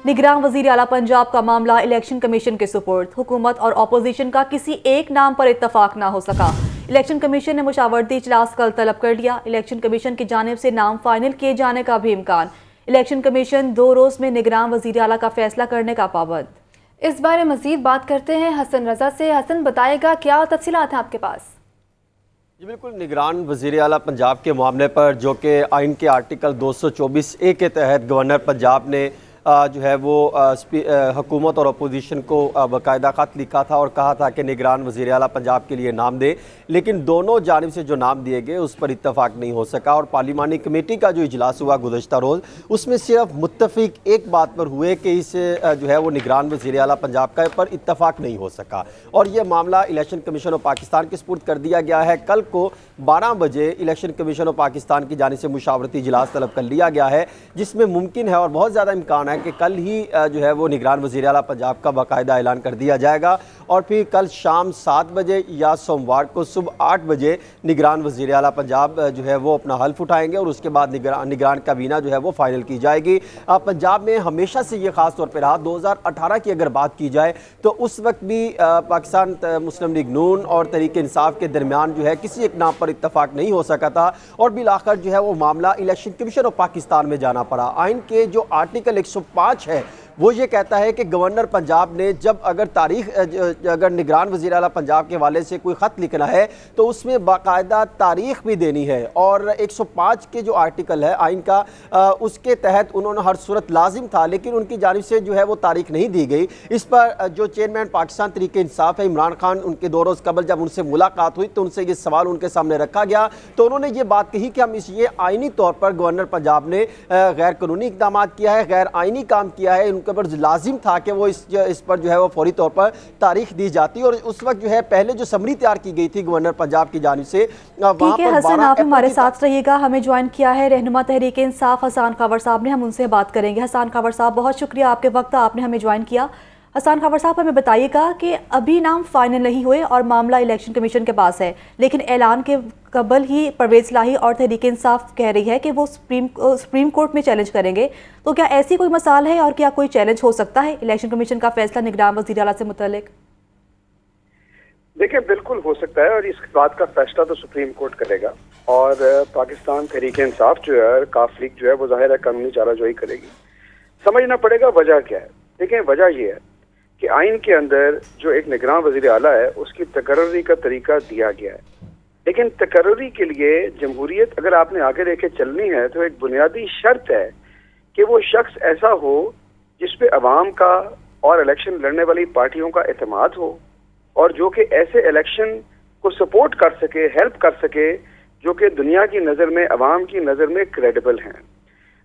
निगरान वजीर आला पंजाब का मामला इलेक्शन कमीशन के सुपुर्द। हुकूमत और अपोजिशन का किसी एक नाम पर इत्तफाक ना हो सका। इलेक्शन कमीशन ने मुशावरती इजलास कल तलब कर लिया। इलेक्शन कमीशन की जानिब से नाम फाइनल किए जाने का भी इम्कान। इलेक्शन कमीशन 2 रोज में निगरान वजीर आला का फैसला करने का पाबंद। इस बारे मजीद बात करते हैं हसन रजा से। हसन, बताएगा क्या तफसीलात हैं आपके पास? जी बिल्कुल, निगरान वज़ीर आला पंजाब के मामले पर जो कि आइन के आर्टिकल 224A के तहत गवर्नर पंजाब ने जो है वो हुकूमत और अपोजिशन को बाकायदा ख़त लिखा था और कहा था कि निगरान वज़ीर आला पंजाब के लिए नाम दे, लेकिन दोनों जानिब से जो नाम दिए गए उस पर इत्तफाक नहीं हो सका। और पार्लिमानी कमेटी का जो इजलास हुआ गुज़श्ता रोज़, उसमें सिर्फ मुत्तफ़िक एक बात पर हुए कि इस जो है वो निगरान वज़ीर आला पंजाब का पर इत्तफाक नहीं हो सका और ये मामला इलेक्शन कमीशन ऑफ पाकिस्तान के सुपुर्द कर दिया गया है। कल को 12 बजे इलेक्शन कमीशन ऑफ पाकिस्तान की जानिब से मुशावरती इजलास तलब कर लिया गया है, जिसमें मुमकिन है और बहुत ज़्यादा इम्कान है कि कल ही जो है वो निगरान वज़ीर आला पंजाब का बाकायदा ऐलान कर दिया जाएगा और फिर कल शाम 7 बजे या सोमवार को सुबह 8 बजे निगरान वज़ीर आला पंजाब जो है वो अपना हल्फ उठाएंगे और उसके बाद निगरान काबीना जो है वो फाइनल की जाएगी। पंजाब में हमेशा से ये ख़ास तौर पर रहा, 2018 की अगर बात की जाए तो उस वक्त भी पाकिस्तान मुस्लिम लीग नून और तहरीक इंसाफ के दरमियान जो है किसी एक नाम पर इत्तफाक नहीं हो सका था और बिलाखिर जो है वो मामला इलेक्शन कमीशन ऑफ पाकिस्तान में जाना पड़ा। आइन के जो आर्टिकल 105 है वो ये कहता है कि गवर्नर पंजाब ने जब अगर निगरान वज़ीर आला पंजाब के हवाले से कोई ख़त लिखना है तो उसमें बाकायदा तारीख भी देनी है और 105 के जो आर्टिकल है आइन का उसके तहत उन्होंने हर सूरत लाजिम था, लेकिन उनकी जानिब से जो है वो तारीख नहीं दी गई। इस पर जो चेयरमैन पाकिस्तान तहरीक इंसाफ है इमरान खान, उनके 2 रोज़ कबल जब उनसे मुलाकात हुई तो उनसे ये सवाल उनके सामने रखा गया तो उन्होंने ये बात कही कि हम ये आइनी तौर पर गवर्नर पंजाब ने गैर कानूनी इक़दाम किया है, गैर आइनी काम किया है, उनके पर लाजिम था कि वो इस पर जो है वो फौरी तौर पर तारीख दी जाती और उस वक्त जो है पहले जो समरी तैयार की गई थी गवर्नर पंजाब की जानिब से। ठीक है हसन, आप हमारे साथ रहिएगा। हमें ज्वाइन किया है रहनुमा तहरीक इंसाफ हसन खबर साहब ने, हम उनसे बात करेंगे। हसन खबर साहब, बहुत शुक्रिया आपके वक्त, आपने हमें ज्वाइन किया। हसन खबर साहब, हमें बताइएगा कि अभी नाम फाइनल नहीं हुए और मामला इलेक्शन कमीशन के पास है, लेकिन ऐलान के कबल ही परवेज लाही और तहरीक इंसाफ कह रही है कि वो सुप्रीम कोर्ट में चैलेंज करेंगे, तो क्या ऐसी कोई मसाल है और क्या कोई चैलेंज हो सकता है इलेक्शन कमीशन का फैसला निगरान वज़ीर आला से मुतल्लिक? देखिए, बिल्कुल हो सकता है और इस बात का फैसला तो सुप्रीम कोर्ट करेगा और पाकिस्तान तहरीक इंसाफ जो है काफ लीग जो है वो जाहिर है कानूनी चाराजोई करेगी। समझना पड़ेगा वजह क्या है। देखिए, वजह ये है कि आइन के अंदर जो एक निगरान वज़ीर आला है उसकी तकर्री का तरीका दिया गया है, लेकिन तकर्री के लिए जमहूरियत अगर आपने आगे लेके चलनी है तो एक बुनियादी शर्त है कि वो शख्स ऐसा हो जिसपे अवाम का और इलेक्शन लड़ने वाली पार्टियों का एतमाद हो और जो कि ऐसे इलेक्शन को सपोर्ट कर सके, हेल्प कर सके, जो कि दुनिया की नज़र में, अवाम की नज़र में क्रेडिबल हैं।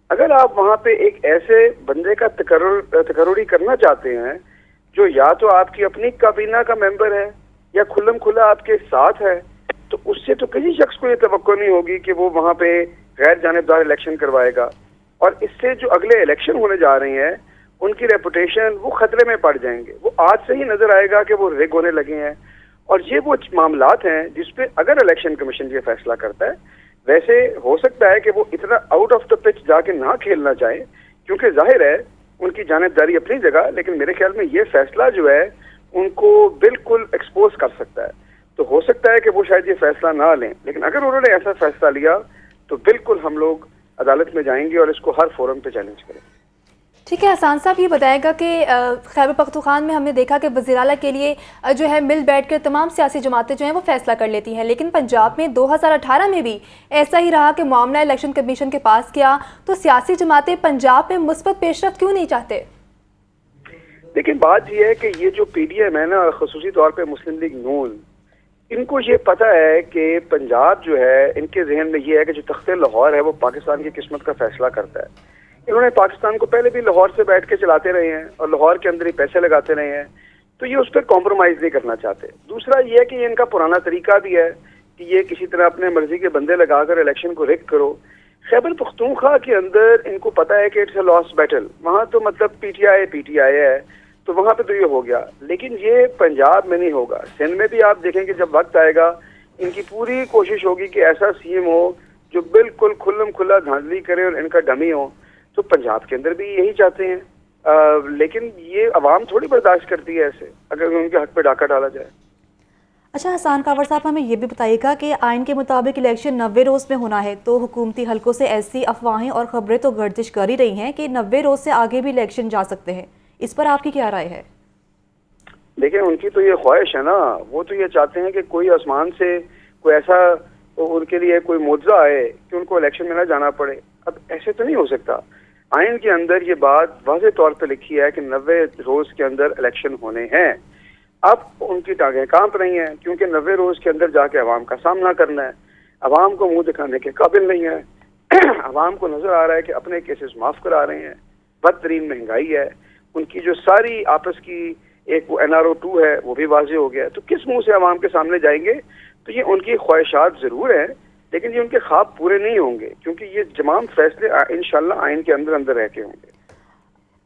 अगर आप वहाँ पे एक ऐसे बंदे का तकर्री करना चाहते हैं जो या तो आपकी अपनी काबीना का मेंबर है या खुल्लम खुला आपके साथ है, तो उससे तो किसी शख्स को ये तवक्को नहीं होगी कि वो वहाँ पे गैर जानिबदार इलेक्शन करवाएगा और इससे जो अगले इलेक्शन होने जा रहे हैं उनकी रेपुटेशन वो खतरे में पड़ जाएंगे। वो आज से ही नजर आएगा कि वो रिग होने लगे हैं और ये वो मामलात हैं जिसपे अगर इलेक्शन कमीशन ये फैसला करता है, वैसे हो सकता है कि वो इतना आउट ऑफ द पिच जाके ना खेलना चाहे, क्योंकि जाहिर है उनकी जानिबदारी अपनी जगह, लेकिन मेरे ख्याल में ये फैसला जो है उनको बिल्कुल एक्सपोज कर सकता है। तो हो सकता है कि वो शायद ये फैसला ना लें, लेकिन अगर उन्होंने ऐसा फैसला लिया तो बिल्कुल हम लोग अदालत में जाएंगे और इसको हर फोरम पे चैलेंज करेंगे। ठीक है हसन साहब, ये बताएगा कि खैबर पख्तूनख्वा में हमने देखा कि वज़ीर आला के लिए जो है मिल बैठ कर तमाम सियासी जमातें जो हैं वो फैसला कर लेती हैं, लेकिन पंजाब में 2018 में भी ऐसा ही रहा कि मामला इलेक्शन कमीशन के पास गया, तो सियासी जमातें पंजाब में मुस्बत पेशरफ्त क्यों नहीं चाहते? लेकिन बात यह है कि ये जो PDM है ना, ख़ुसूसी तौर पर मुस्लिम लीग नून, इनको ये पता है कि पंजाब जो है, इनके जहन में ये है कि जो तख्ते लाहौर है वो पाकिस्तान की किस्मत का फैसला करता है। इन्होंने पाकिस्तान को पहले भी लाहौर से बैठ के चलाते रहे हैं और लाहौर के अंदर ही पैसे लगाते रहे हैं, तो ये उस पर कॉम्प्रोमाइज़ नहीं करना चाहते। दूसरा ये है कि ये इनका पुराना तरीका भी है कि ये किसी तरह अपने मर्जी के बंदे लगाकर इलेक्शन को रिग करो। खैबर पख्तूनख्वा के अंदर इनको पता है कि इट्स अ लॉस्ट बैटल, वहाँ तो मतलब PTI है, तो वहाँ पे तो ये हो गया, लेकिन ये पंजाब में नहीं होगा। सिंध में भी आप देखेंगे जब वक्त आएगा इनकी पूरी कोशिश होगी कि ऐसा CM हो जो बिल्कुल खुल्लम खुला धांधली करे और इनका डमी हो, तो पंजाब के अंदर भी यही चाहते हैं लेकिन ये अवाम थोड़ी बर्दाश्त करती है ऐसे, अगर उनके हक पे डाका डाला जाए। अच्छा हसन कावर साहब, हमें ये भी बताइएगा कि आइन के मुताबिक इलेक्शन 90 रोज़ में होना है, तो हुकूमती हलकों से ऐसी अफवाहें और खबरें तो गर्दिश कर ही रही हैं कि 90 रोज़ से आगे भी इलेक्शन जा सकते हैं। इस पर आपकी क्या राय है? देखिए, उनकी तो ये ख्वाहिश है ना, वो तो ये चाहते हैं कि कोई आसमान से कोई ऐसा उनके लिए कोई मुआवजा आए कि उनको इलेक्शन में ना जाना पड़े। अब ऐसे तो नहीं हो सकता। आइन के अंदर ये बात वाज़ेह तौर पे लिखी है कि 90 रोज के अंदर इलेक्शन होने हैं। अब उनकी टांगें कांप रही हैं क्योंकि 90 रोज के अंदर जाके अवाम का सामना करना है। अवाम को मुंह दिखाने के काबिल नहीं है। अवाम को नजर आ रहा है कि अपने केसेस माफ करा रहे हैं, बदतरीन महंगाई है, उनकी जो सारी आपस की एक वो NRO 2 है वो भी वाजे हो गया है। तो किस मुंह से अवाम के सामने जाएंगे? तो ये उनकी ख्वाहिशात जरूर है, लेकिन ये उनके ख्वाब पूरे नहीं होंगे क्योंकि ये तमाम फैसले इंशाल्लाह आइन के अंदर अंदर रह के होंगे।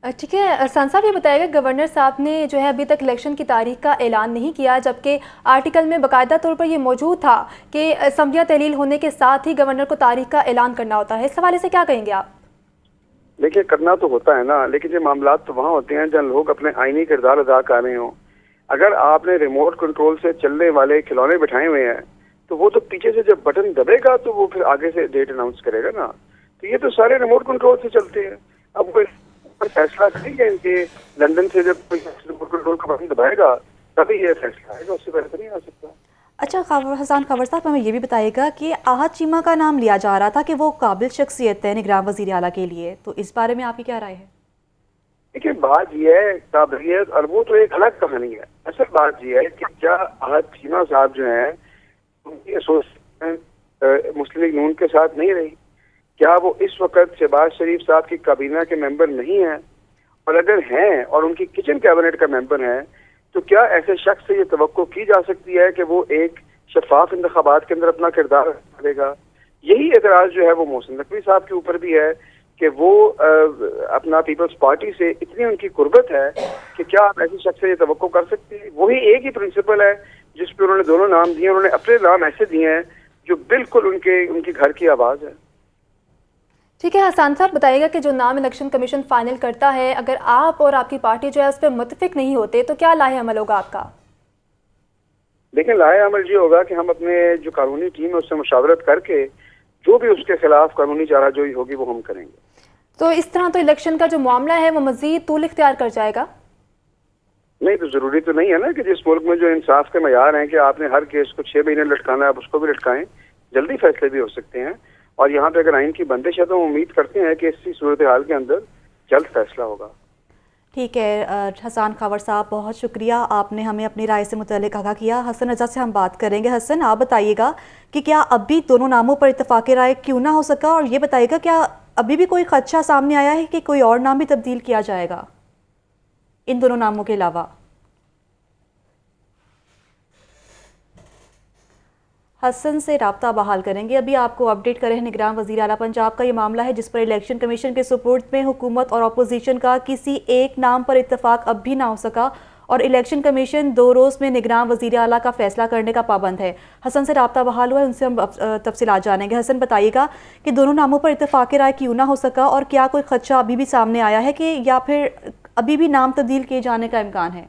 ठीक है हसन साहब, ये बताएगा गवर्नर साहब ने जो है अभी तक इलेक्शन की तारीख का ऐलान नहीं किया, जबकि आर्टिकल में बाकायदा तौर पर ये मौजूद था कि असम्बलियाँ तहलील होने के साथ ही गवर्नर को तारीख का ऐलान करना होता है। इस हवाले से क्या कहेंगे आप? देखिए, करना तो होता है ना, लेकिन ये मामला तो वहाँ होते हैं जहाँ लोग अपने आईनी किरदार अदा कर रहे हों। अगर आपने रिमोट कंट्रोल से चलने वाले खिलौने बिठाए हुए हैं तो वो तो पीछे से जब बटन दबेगा तो वो फिर आगे से डेट अनाउंस करेगा ना। तो ये तो सारे रिमोट कंट्रोल से चलते हैं। अब कोई फैसला करेंगे इनके लंदन से, जब कोई रिमोट कंट्रोल का बटन दबाएगा तभी ये फैसला आएगा, उससे पहले तो नहीं आ सकता। अच्छा हसन कावर साहब, हमें ये भी बताइएगा कि आहत चीमा का नाम लिया जा रहा था कि वो काबिल शख्सियत है निगरान वज़ीर आला के लिए, तो इस बारे में आपकी क्या राय है? देखिए, बात यह है काबिलियत और वो तो एक अलग कहानी है। असल बात यह है कि क्या आहत चीमा साहब जो है उनकी एसोसिएशन मुस्लिम लीग नून के साथ नहीं रही? क्या वो इस वक्त शहबाज शरीफ साहब की काबीना के मेंबर नहीं हैं? और अगर हैं और उनकी किचन कैबिनेट का मेंबर हैं तो क्या ऐसे शख्स से ये तवक्को की जा सकती है कि वो एक शफाफ इंतखाबात के अंदर अपना किरदार करेगा? यही एतराज जो है वो मोहसिन नकवी साहब के ऊपर भी है कि वो अपना पीपल्स पार्टी से इतनी उनकी कुर्बत है कि क्या आप ऐसे शख्स से ये तवक्को कर सकते हैं? वही एक ही प्रिंसिपल है जिस पे उन्होंने दोनों नाम दिए। उन्होंने अपने नाम ऐसे दिए हैं जो बिल्कुल उनके घर की आवाज़ है। ठीक है हसन साहब, बताइएगा कि जो नाम इलेक्शन कमीशन फाइनल करता है, अगर आप और आपकी पार्टी जो है उस पर मुत्तफिक नहीं होते तो क्या लाहे अमल होगा आपका? लेकिन लाहे अमल ये होगा कि हम अपने जो कानूनी टीम है उससे मुशावरत करके जो भी उसके खिलाफ कानूनी चाराजोई होगी वो हम करेंगे। तो इस तरह तो इलेक्शन का जो मामला है वो मजीद तूल इख्तियार कर जाएगा? नहीं, तो जरूरी तो नहीं है ना कि जिस मुल्क में जो इंसाफ के मयार हैं कि आपने हर केस को 6 महीने लटकाना है, आप उसको भी लटकाएं। जल्दी फैसले भी हो सकते हैं और यहाँ पे अगर आइन की बंदिश है तो हम उम्मीद करते हैं कि इसी सूरत हाल के अंदर जल्द फैसला होगा। ठीक है हसन कावर साहब, बहुत शुक्रिया, आपने हमें अपनी राय से मुतल्लिक आगाह किया। हसन रजा से हम बात करेंगे। हसन, आप बताइएगा कि क्या अभी दोनों नामों पर इत्तेफाक राय क्यों ना हो सका, और ये बताइएगा क्या अभी भी कोई खदशा सामने आया है कि कोई और नाम भी तब्दील किया जाएगा इन दोनों नामों के अलावा? हसन से राब्ता बहाल करेंगे। अभी आपको अपडेट करें निगरान वज़ीर आला पंजाब का ये मामला है जिस पर इलेक्शन कमीशन के सुपुर्द में हुकूमत और अपोजिशन का किसी एक नाम पर इत्तेफाक अब भी ना हो सका और इलेक्शन कमीशन 2 रोज़ में निगरान वज़ीर आला का फैसला करने का पाबंद है। हसन से राब्ता बहाल हुआ है, उनसे हम तफसीलात जानेंगे। हसन, बताइएगा कि दोनों नामों पर इत्तेफाक राय क्यों ना हो सका और क्या कोई खदशा अभी भी सामने आया है कि या फिर अभी भी नाम तब्दील किए जाने का इम्कान है?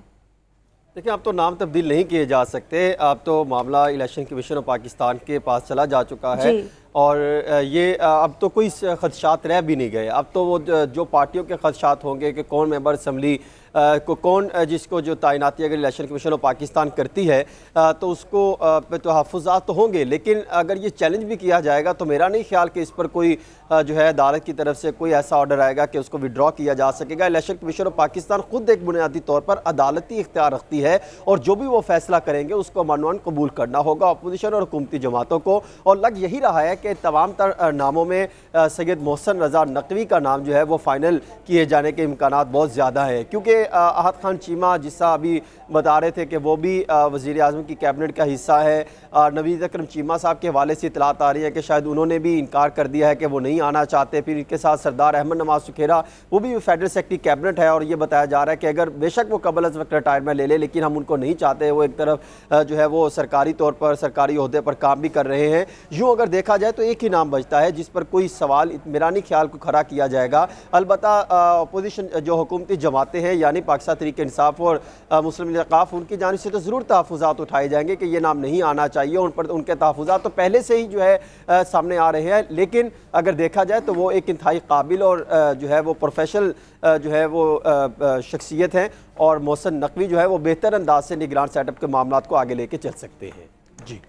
देखिए, अब तो नाम तब्दील नहीं किए जा सकते। अब तो मामला इलेक्शन कमीशन ऑफ पाकिस्तान के पास चला जा चुका है और ये अब तो कोई खदशात रह भी नहीं गए। अब तो वो जो पार्टियों के खदशात होंगे कि कौन मेंबर असम्बली को कौन जिसको जो तैनाती अगर इलेक्शन कमीशन ऑफ पाकिस्तान करती है तो उसको पे तहफ़्फ़ुज़ात तो होंगे, लेकिन अगर ये चैलेंज भी किया जाएगा तो मेरा नहीं ख्याल कि इस पर कोई जो है अदालत की तरफ से कोई ऐसा ऑर्डर आएगा कि उसको विड्रॉ किया जा सकेगा। इलेक्शन कमीशन ऑफ पाकिस्तान खुद एक बुनियादी तौर पर अदालती इख्तियार रखती है और जो भी वो फैसला करेंगे उसको मानवान कबूल करना होगा अपोजिशन और हुकूमती जमातों को। और लग यही रहा है कि तमाम तर नामों में सैयद मोहसिन रज़ा नकवी का नाम जो है वो फाइनल किए जाने के इम्कानात बहुत ज़्यादा है, क्योंकि आहत खान चीमा जिसका अभी बता रहे थे कि वो भी वज़ीर आज़म की कैबिनेट का हिस्सा है। नवीद अकरम चीमा साहब के हवाले से इतलात आ रही है कि शायद उन्होंने भी इनकार कर दिया है कि वो नहीं आना चाहते। फिर इनके साथ सरदार अहमद नवाज सुखेरा, वो भी फेडरल सेक्रेटरी कैबिनेट है और ये बताया जा रहा है कि अगर बेशक वो कबल अज़ वक्त रिटायरमेंट ले लेकिन हम उनको नहीं चाहते। वो एक तरफ जो है वो सरकारी तौर पर सरकारी ओहदे पर काम भी कर रहे हैं। यूँ अगर देखा जाए तो एक ही नाम बचता है जिस पर कोई सवाल मेरा नहीं ख्याल को खड़ा किया जाएगा। अलबत्ता अपोजिशन जो हुकूमती जमातें हैं यानी पाकिस्तान तहरीक इंसाफ और मुस्लिम लीग वक़ाफ़, उनकी जानिब से तो ज़रूर तहफ़्फ़ुज़ात उठाए जाएंगे कि ये नाम नहीं आना चाहिए। उन पर उनके तहफ़्फ़ुज़ात तो पहले से ही जो है सामने आ रहे हैं, लेकिन अगर देखा जाए तो वो एक इंतहाई काबिल और जो है वो प्रोफेशनल जो है वो शख्सियत हैं और मोहसिन नकवी जो है वो बेहतर अंदाज से निगरान सेटअप के मामलों को आगे लेके चल सकते हैं। जी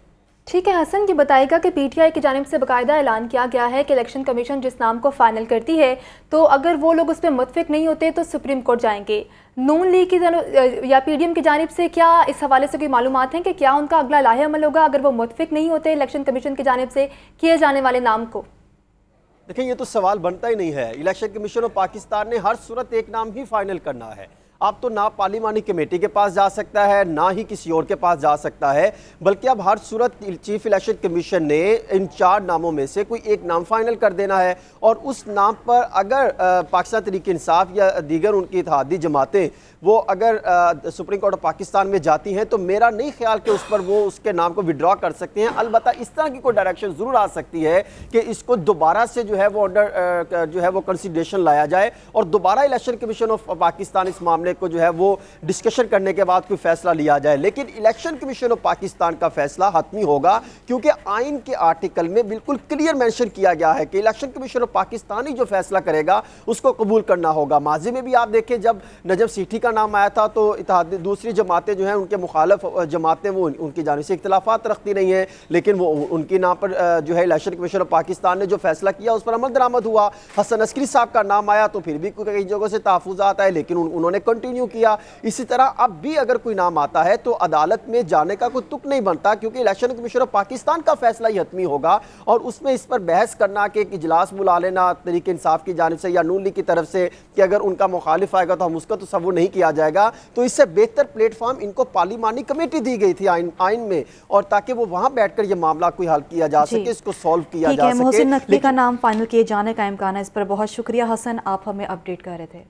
ठीक है हसन, ये बताएगा कि पीटीआई की जानिब से बाकायदा ऐलान किया गया है कि इलेक्शन कमीशन जिस नाम को फाइनल करती है तो अगर वो लोग उस पर मुतफिक नहीं होते तो सुप्रीम कोर्ट जाएंगे। नून लीग की या पीडीएम की जानिब से क्या इस हवाले से कोई मालूमात हैं कि क्या उनका अगला लाहे अमल होगा अगर वो मुतफिक नहीं होते इलेक्शन कमीशन की जानिब से किए जाने वाले नाम को? देखिए, ये तो सवाल बनता ही नहीं है। इलेक्शन कमीशन ऑफ पाकिस्तान ने हर सूरत एक नाम ही फाइनल करना है। अब तो ना पार्लिमानी कमेटी के पास जा सकता है ना ही किसी और के पास जा सकता है, बल्कि अब हर सूरत चीफ इलेक्शन कमीशन ने इन 4 नामों में से कोई एक नाम फाइनल कर देना है। और उस नाम पर अगर पाकिस्तान तहरीक इंसाफ या दीगर उनकी इत्तेहादी जमातें वो अगर सुप्रीम कोर्ट ऑफ पाकिस्तान में जाती हैं तो मेरा नहीं ख्याल कि उस पर वो उसके नाम को विड्रॉ कर सकते हैं। अलबत्ता इस तरह की कोई डायरेक्शन ज़रूर आ सकती है कि इसको दोबारा से जो है वो अंडर जो है वो कंसिडरेशन लाया जाए और दोबारा इलेक्शन कमीशन ऑफ पाकिस्तान इस मामले को जो है वो डिस्कशन करने के बाद कोई फैसला लिया जाए। लेकिन इलेक्शन कमीशन ऑफ पाकिस्तान का फैसला हतमी होगा, क्योंकि आइन के आर्टिकल में बिल्कुल क्लियर मेंशन किया गया है कि इलेक्शन कमीशन ऑफ पाकिस्तान ही जो फैसला करेगा उसको कबूल करना होगा। माजी में भी आप देखें, जब नजब सीठी का नाम आया था तो इत्तेहादी दूसरी जमातें जो हैं उनके मुखालिफ जमातें वो उनकी जानिब से इख्तिलाफात रखती रही हैं, लेकिन वो उनकी नाम पर जो है इलेक्शन कमीशन ऑफ पाकिस्तान ने जो फैसला किया उस पर अमल दरामद हुआ। हसन अस्करी साहब का नाम आया तो फिर भी कई जगहों से तहफ़्फ़ुज़ात आए, लेकिन उन्होंने कंटिन्यू किया। इसी तरह अब भी अगर कोई नाम आता है तो अदालत में जाने का कोई तुक नहीं बनता, क्योंकि इलेक्शन कमीशन ऑफ पाकिस्तान का फैसला ही हतमी होगा और उसमें इस पर बहस करना कि एक इजलास बुला लेना तहरीक इंसाफ की जानिब से या नून लीग की तरफ से कि अगर उनका मुखालिफ आएगा तो हम उसका तो तसव्वुर नहीं किया जाएगा। तो इससे बेहतर प्लेटफॉर्म इनको पार्लिमानी कमेटी दी गई थी आइन में, और ताकि वो वहां बैठकर ये मामला कोई हल किया जा सके, इसको सॉल्व किया जा सके। मोहसिन नकवी का नाम फाइनल किए जाने का इम्कान है। इस पर बहुत शुक्रिया हसन, आप हमें अपडेट कर रहे थे।